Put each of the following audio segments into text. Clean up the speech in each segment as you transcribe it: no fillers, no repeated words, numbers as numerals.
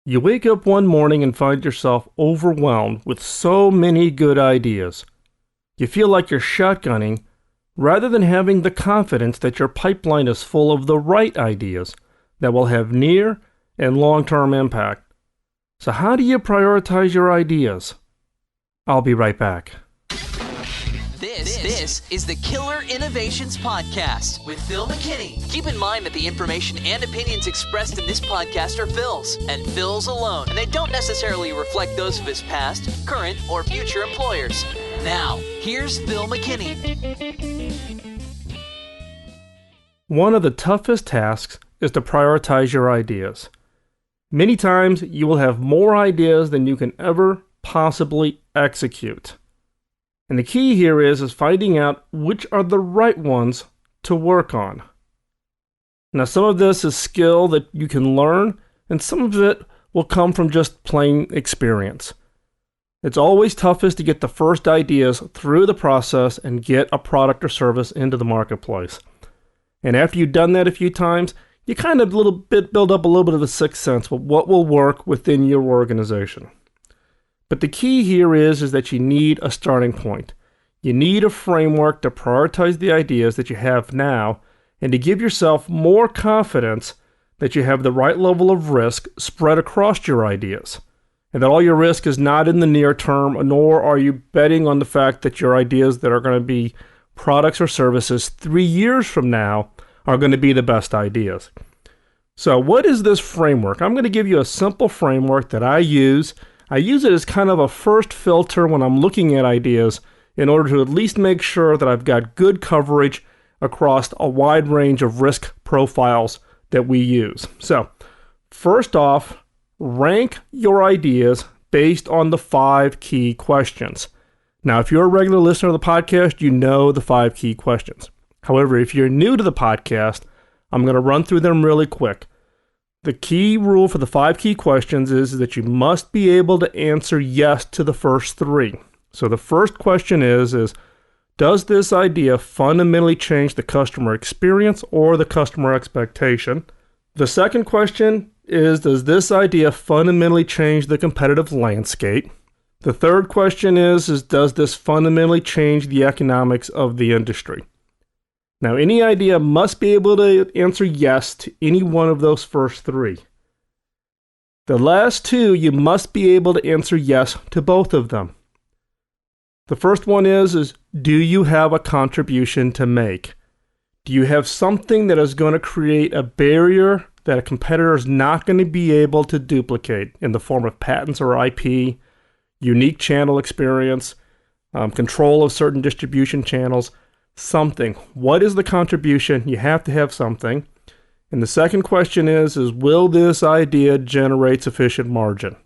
You wake up one morning and find yourself overwhelmed with so many good ideas. You feel like you're shotgunning rather than having the confidence that your pipeline is full of the right ideas that will have near and long-term impact. So how do you prioritize your ideas? I'll be right back. This is the Killer Innovations Podcast with Phil McKinney. Keep in mind that the information and opinions expressed in this podcast are Phil's, and Phil's alone, and they don't necessarily reflect those of his past, current, or future employers. Now, here's Phil McKinney. One of the toughest tasks is to prioritize your ideas. Many times, you will have more ideas than you can ever possibly execute. And the key here is finding out which are the right ones to work on. Now, some of this is skill that you can learn, and some of it will come from just plain experience. It's always toughest to get the first ideas through the process and get a product or service into the marketplace. And after you've done that a few times, you kind of build up a little bit of a sixth sense of what will work within your organization. But the key here is that you need a starting point. You need a framework to prioritize the ideas that you have now and to give yourself more confidence that you have the right level of risk spread across your ideas. And that all your risk is not in the near term, nor are you betting on the fact that your ideas that are going to be products or services 3 years from now are going to be the best ideas. So what is this framework? I'm going to give you a simple framework that I use. I use it as kind of a first filter when I'm looking at ideas in order to at least make sure that I've got good coverage across a wide range of risk profiles that we use. So, first off, rank your ideas based on the 5 key questions. Now, if you're a regular listener of the podcast, you know the 5 key questions. However, if you're new to the podcast, I'm going to run through them really quick. The key rule for the 5 key questions is that you must be able to answer yes to the first 3. So the first question is does this idea fundamentally change the customer experience or the customer expectation? The second question is, does this idea fundamentally change the competitive landscape? The third question is does this fundamentally change the economics of the industry? Now, any idea must be able to answer yes to any one of those first 3. The last 2, you must be able to answer yes to both of them. The first one is do you have a contribution to make? Do you have something that is going to create a barrier that a competitor is not going to be able to duplicate in the form of patents or IP, unique channel experience, control of certain distribution channels? Something. What is the contribution? You have to have something. And the second question is will this idea generate sufficient margin?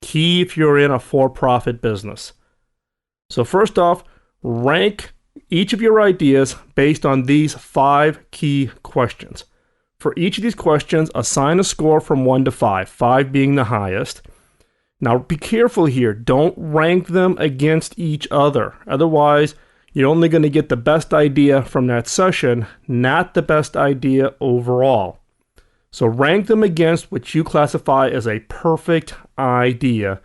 Key if you're in a for-profit business. So first off, rank each of your ideas based on these 5 key questions. For each of these questions, assign a score from 1 to 5, 5 being the highest. Now be careful here. Don't rank them against each other. Otherwise, you're only going to get the best idea from that session, not the best idea overall. So rank them against what you classify as a perfect idea.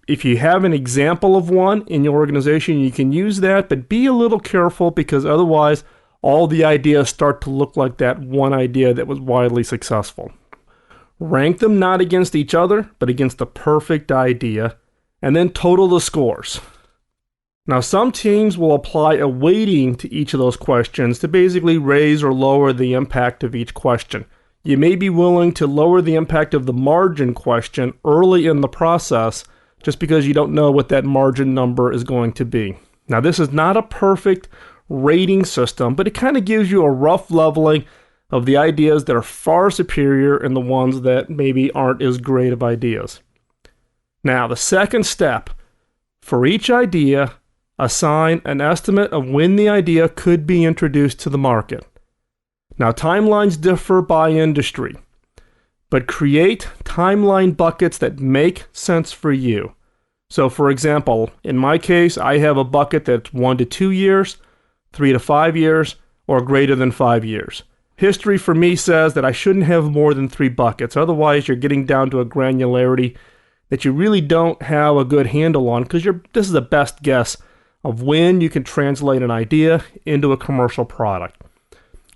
If you have an example of one in your organization, you can use that, but be a little careful because otherwise all the ideas start to look like that one idea that was widely successful. Rank them not against each other, but against the perfect idea, and then total the scores. Now, some teams will apply a weighting to each of those questions to basically raise or lower the impact of each question. You may be willing to lower the impact of the margin question early in the process just because you don't know what that margin number is going to be. Now, this is not a perfect rating system, but it kind of gives you a rough leveling of the ideas that are far superior and the ones that maybe aren't as great of ideas. Now, the second step, for each idea, assign an estimate of when the idea could be introduced to the market. Now, timelines differ by industry, but create timeline buckets that make sense for you. So, for example, in my case, I have a bucket that's 1 to 2 years, 3 to 5 years, or greater than 5 years. History for me says that I shouldn't have more than 3 buckets. Otherwise, you're getting down to a granularity that you really don't have a good handle on, because this is the best guess of when you can translate an idea into a commercial product.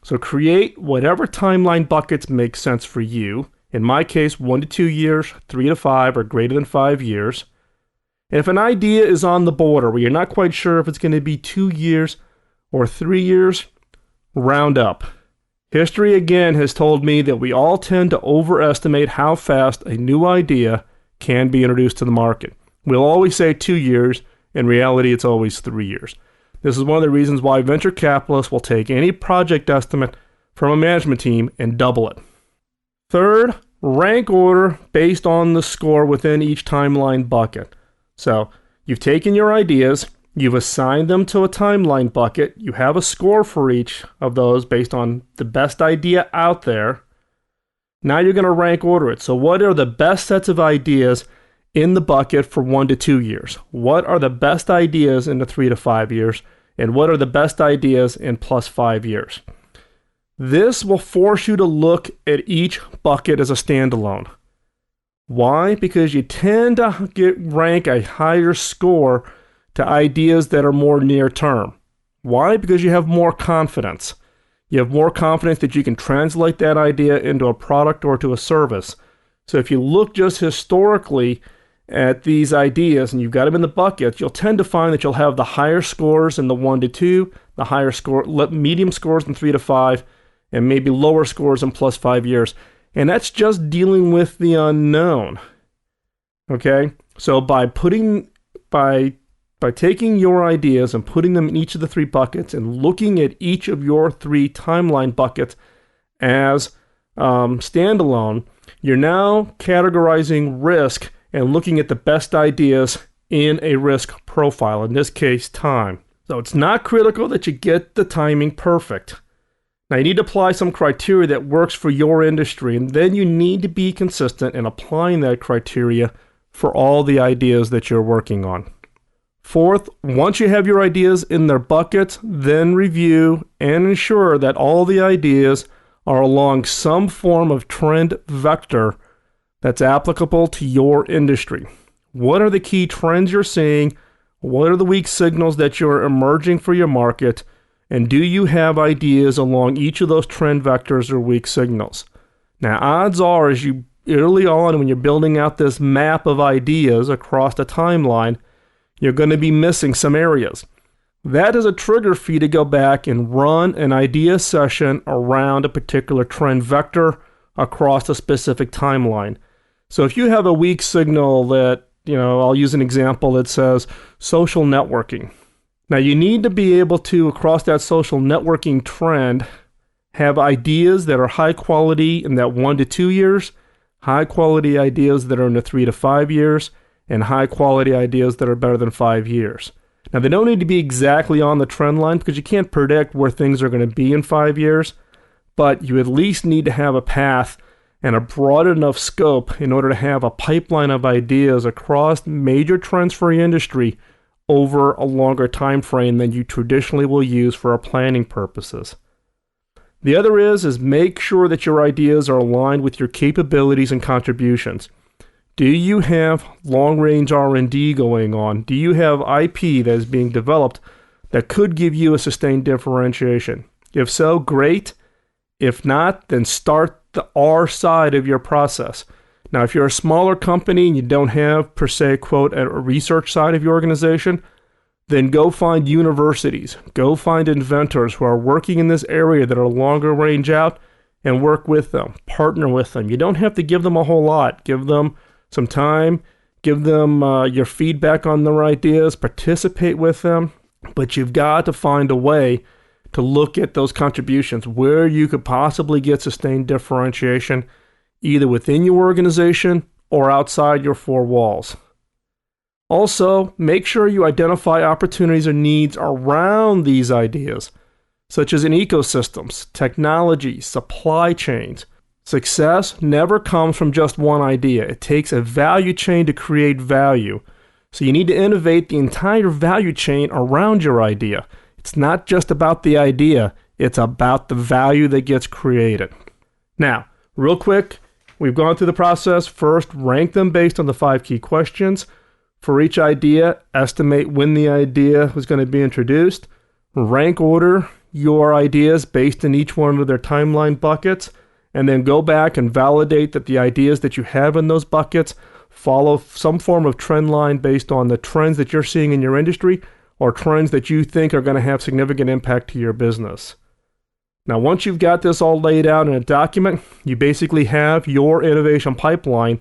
So create whatever timeline buckets make sense for you. In my case, 1 to 2 years, 3 to 5, or greater than 5 years. And if an idea is on the border where you're not quite sure if it's going to be 2 years or 3 years, round up. History again has told me that we all tend to overestimate how fast a new idea can be introduced to the market. We'll always say 2 years. In reality, it's always 3 years. This is one of the reasons why venture capitalists will take any project estimate from a management team and double it. Third, rank order based on the score within each timeline bucket. So you've taken your ideas, you've assigned them to a timeline bucket, you have a score for each of those based on the best idea out there. Now you're going to rank order it. So what are the best sets of ideas in the bucket for 1 to 2 years? What are the best ideas in the 3 to 5 years? And what are the best ideas in plus 5 years? This will force you to look at each bucket as a standalone. Why? Because you tend to rank a higher score to ideas that are more near term. Why? Because you have more confidence. You have more confidence that you can translate that idea into a product or to a service. So if you look just historically at these ideas and you've got them in the buckets, you'll tend to find that you'll have the higher scores in the 1 to 2, the higher score, medium scores in 3 to 5, and maybe lower scores in plus 5 years. And that's just dealing with the unknown. Okay? So by taking your ideas and putting them in each of the 3 buckets and looking at each of your 3 timeline buckets as standalone, you're now categorizing risk and looking at the best ideas in a risk profile, in this case, time. So it's not critical that you get the timing perfect. Now you need to apply some criteria that works for your industry, and then you need to be consistent in applying that criteria for all the ideas that you're working on. Fourth, once you have your ideas in their buckets, then review and ensure that all the ideas are along some form of trend vector that's applicable to your industry. What are the key trends you're seeing? What are the weak signals that you're emerging for your market? And do you have ideas along each of those trend vectors or weak signals? Now, odds are, as you early on when you're building out this map of ideas across the timeline, you're going to be missing some areas. That is a trigger for you to go back and run an idea session around a particular trend vector across a specific timeline. So if you have a weak signal that, I'll use an example that says social networking. Now you need to be able to, across that social networking trend, have ideas that are high quality in that 1 to 2 years, high quality ideas that are in the 3 to 5 years, and high quality ideas that are better than 5 years. Now they don't need to be exactly on the trend line because you can't predict where things are going to be in 5 years, but you at least need to have a path and a broad enough scope in order to have a pipeline of ideas across major trends for your industry over a longer time frame than you traditionally will use for our planning purposes. The other is make sure that your ideas are aligned with your capabilities and contributions. Do you have long-range R&D going on? Do you have IP that is being developed that could give you a sustained differentiation? If so, great. If not, then start the R side of your process. Now, if you're a smaller company and you don't have, per se, quote, a research side of your organization, then go find universities, go find inventors who are working in this area that are longer range out and work with them, partner with them. You don't have to give them a whole lot. Give them some time, give them your feedback on their ideas, participate with them, but you've got to find a way to look at those contributions where you could possibly get sustained differentiation either within your organization or outside your 4 walls. Also, make sure you identify opportunities or needs around these ideas, such as in ecosystems, technology, supply chains. Success never comes from just one idea. It takes a value chain to create value. So you need to innovate the entire value chain around your idea. It's not just about the idea. It's about the value that gets created. Now, real quick, we've gone through the process. First, rank them based on the 5 key questions. For each idea, estimate when the idea was going to be introduced. Rank order your ideas based on each one of their timeline buckets, and then go back and validate that the ideas that you have in those buckets follow some form of trend line based on the trends that you're seeing in your industry or trends that you think are going to have significant impact to your business. Now, once you've got this all laid out in a document, you basically have your innovation pipeline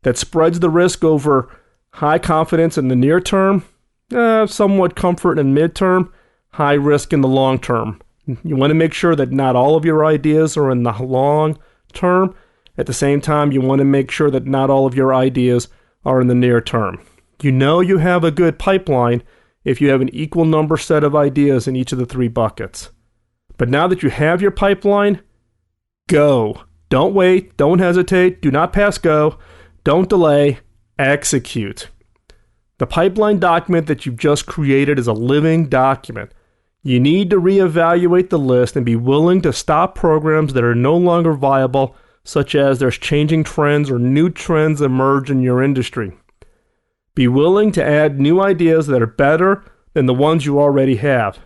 that spreads the risk over high confidence in the near term, somewhat comfort in midterm, high risk in the long term. You want to make sure that not all of your ideas are in the long term. At the same time, you want to make sure that not all of your ideas are in the near term. You know you have a good pipeline if you have an equal number set of ideas in each of the 3 buckets. But now that you have your pipeline, go. Don't wait. Don't hesitate. Do not pass go. Don't delay. Execute. The pipeline document that you've just created is a living document. You need to reevaluate the list and be willing to stop programs that are no longer viable, such as there's changing trends or new trends emerge in your industry. Be willing to add new ideas that are better than the ones you already have.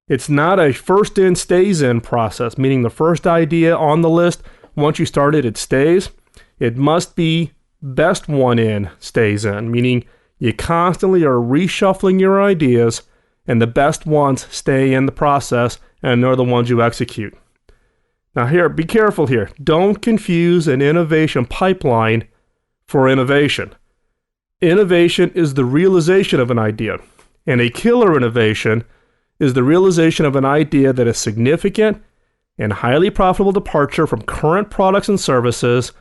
It's not a first in, stays in process, meaning the first idea on the list, once you start it, it stays. It must be best one in, stays in, meaning you constantly are reshuffling your ideas and the best ones stay in the process and they're the ones you execute. Now here, be careful here. Don't confuse an innovation pipeline for innovation. Innovation is the realization of an idea, and a killer innovation is the realization of an idea that is significant and highly profitable departure from current products and services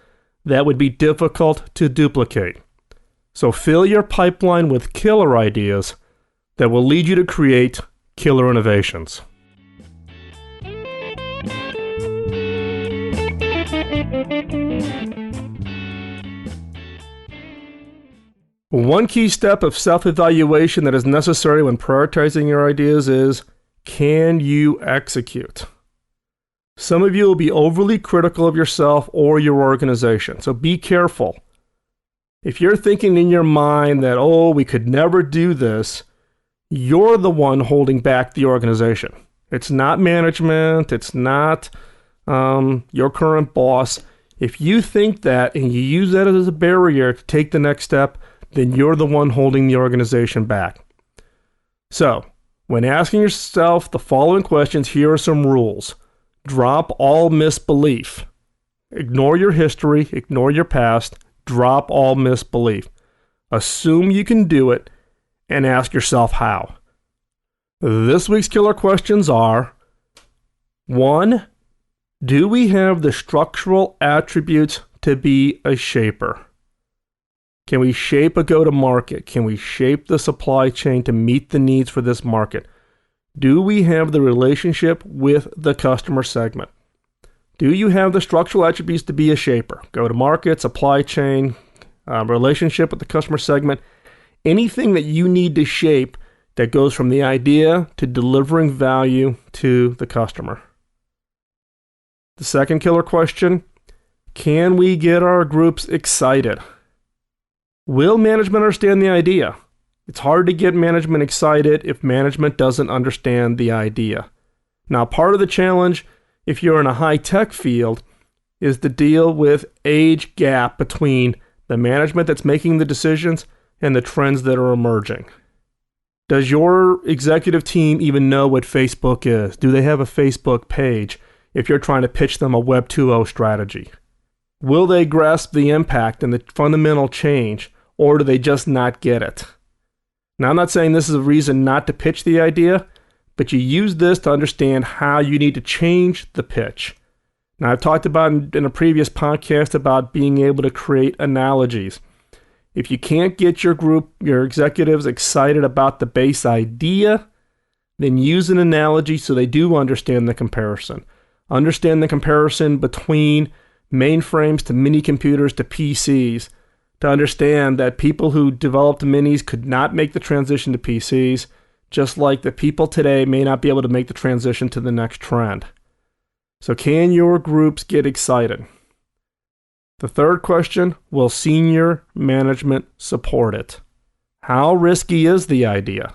that would be difficult to duplicate. So fill your pipeline with killer ideas that will lead you to create killer innovations. One key step of self-evaluation that is necessary when prioritizing your ideas is, can you execute? Some of you will be overly critical of yourself or your organization, so be careful. If you're thinking in your mind that, we could never do this, you're the one holding back the organization. It's not management. It's not your current boss. If you think that and you use that as a barrier to take the next step, then you're the one holding the organization back. So, when asking yourself the following questions, here are some rules. Drop all misbelief. Ignore your history. Ignore your past. Drop all misbelief. Assume you can do it and ask yourself how. This week's killer questions are: 1. Do we have the structural attributes to be a shaper? Can we shape a go-to-market? Can we shape the supply chain to meet the needs for this market? Do we have the relationship with the customer segment? Do you have the structural attributes to be a shaper? Go-to-market, supply chain, relationship with the customer segment. Anything that you need to shape that goes from the idea to delivering value to the customer. The second killer question: can we get our groups excited? Will management understand the idea? It's hard to get management excited if management doesn't understand the idea. Now, part of the challenge, if you're in a high-tech field, is to deal with age gap between the management that's making the decisions and the trends that are emerging. Does your executive team even know what Facebook is? Do they have a Facebook page if you're trying to pitch them a Web 2.0 strategy? Will they grasp the impact and the fundamental change, or do they just not get it? Now, I'm not saying this is a reason not to pitch the idea, but you use this to understand how you need to change the pitch. Now, I've talked about in a previous podcast about being able to create analogies. If you can't get your group, your executives excited about the base idea, then use an analogy so they do understand the comparison. Understand the comparison between mainframes to mini computers to PCs, to understand that people who developed minis could not make the transition to PCs. just like the people today may not be able to make the transition to the next trend. So can your groups get excited? The third question, will senior management support it? How risky is the idea?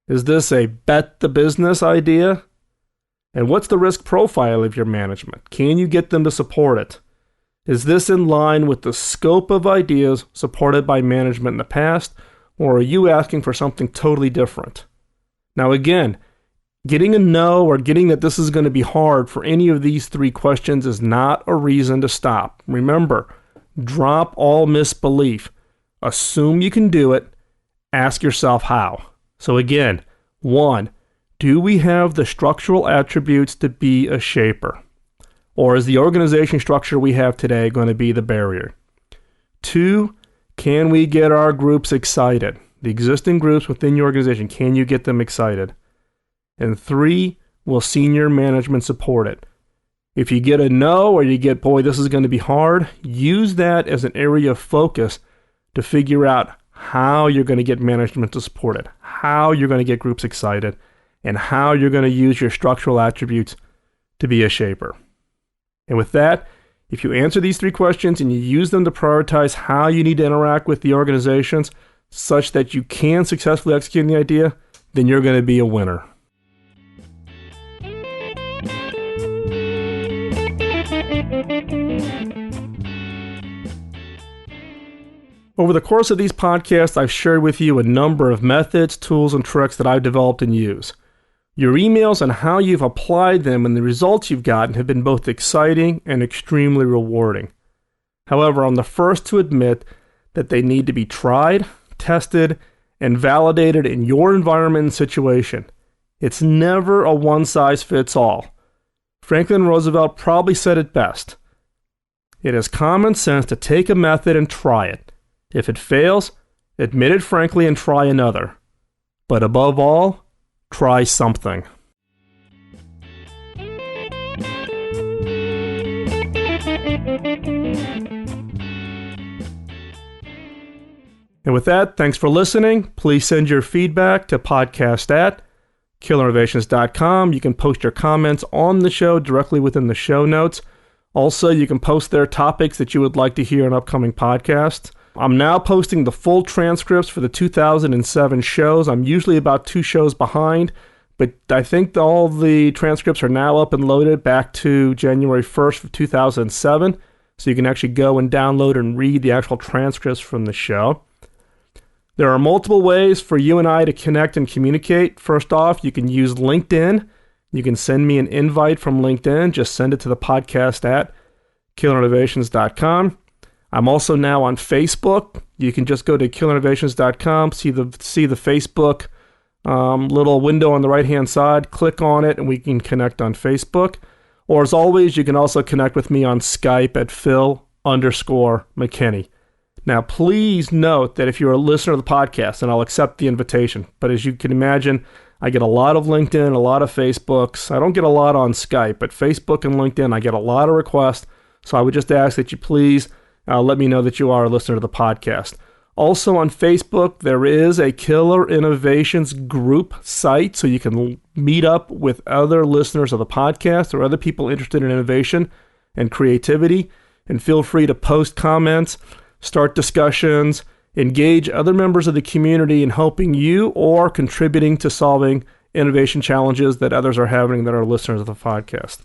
Is this a bet the business idea? And what's the risk profile of your management? Can you get them to support it? Is this in line with the scope of ideas supported by management in the past, or are you asking for something totally different? Now again, getting a no or getting that this is going to be hard for any of these three questions is not a reason to stop. Remember, drop all misbelief. Assume you can do it. Ask yourself how. So again, 1, do we have the structural attributes to be a shaper? Or is the organization structure we have today going to be the barrier? 2, can we get our groups excited? The existing groups within your organization, can you get them excited? And 3, will senior management support it? If you get a no or you get, boy, this is going to be hard, use that as an area of focus to figure out how you're going to get management to support it, how you're going to get groups excited, and how you're going to use your structural attributes to be a shaper. And with that, if you answer these 3 questions and you use them to prioritize how you need to interact with the organizations such that you can successfully execute the idea, then you're going to be a winner. Over the course of these podcasts, I've shared with you a number of methods, tools, and tricks that I've developed and use. Your emails and how you've applied them and the results you've gotten have been both exciting and extremely rewarding. However, I'm the first to admit that they need to be tried, tested, and validated in your environment and situation. It's never a one-size-fits-all. Franklin Roosevelt probably said it best. It is common sense to take a method and try it. If it fails, admit it frankly and try another. But above all, try something. And with that, thanks for listening. Please send your feedback to podcast@killerinnovations.com. You can post your comments on the show directly within the show notes. Also, you can post their topics that you would like to hear in upcoming podcasts. I'm now posting the full transcripts for the 2007 shows. I'm usually about 2 shows behind, but I think all the transcripts are now up and loaded back to January 1st of 2007, so you can actually go and download and read the actual transcripts from the show. There are multiple ways for you and I to connect and communicate. First off, you can use LinkedIn. You can send me an invite from LinkedIn. Just send it to the podcast@killerinnovations.com. I'm also now on Facebook. You can just go to killerinnovations.com, see the Facebook little window on the right-hand side, click on it, and we can connect on Facebook. Or as always, you can also connect with me on Skype at Phil_McKinney. Now, please note that if you're a listener of the podcast, and I'll accept the invitation, but as you can imagine, I get a lot of LinkedIn, a lot of Facebooks. I don't get a lot on Skype, but Facebook and LinkedIn, I get a lot of requests. So I would just ask that you please let me know that you are a listener to the podcast. Also on Facebook, there is a Killer Innovations group site, so you can meet up with other listeners of the podcast or other people interested in innovation and creativity. And feel free to post comments, start discussions, engage other members of the community in helping you or contributing to solving innovation challenges that others are having that are listeners of the podcast.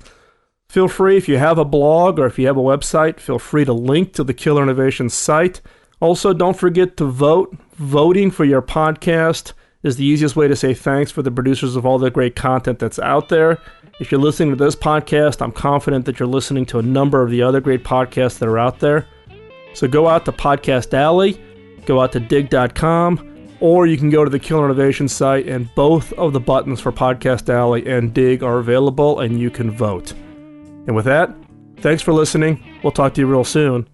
Feel free, if you have a blog or if you have a website, feel free to link to the Killer Innovations site. Also, don't forget to vote. Voting for your podcast is the easiest way to say thanks for the producers of all the great content that's out there. If you're listening to this podcast, I'm confident that you're listening to a number of the other great podcasts that are out there. So go out to Podcast Alley, go out to dig.com, or you can go to the Killer Innovations site, and both of the buttons for Podcast Alley and Dig are available, and you can vote. And with that, thanks for listening. We'll talk to you real soon.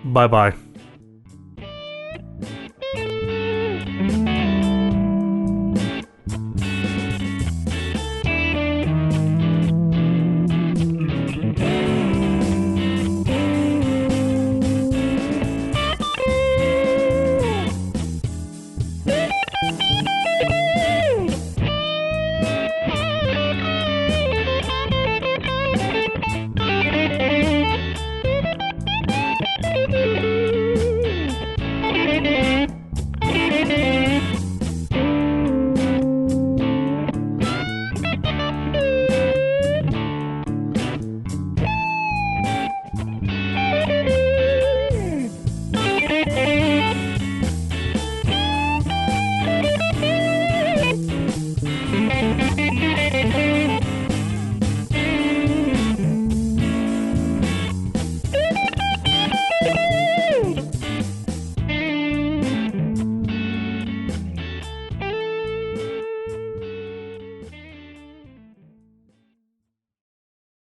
Bye-bye.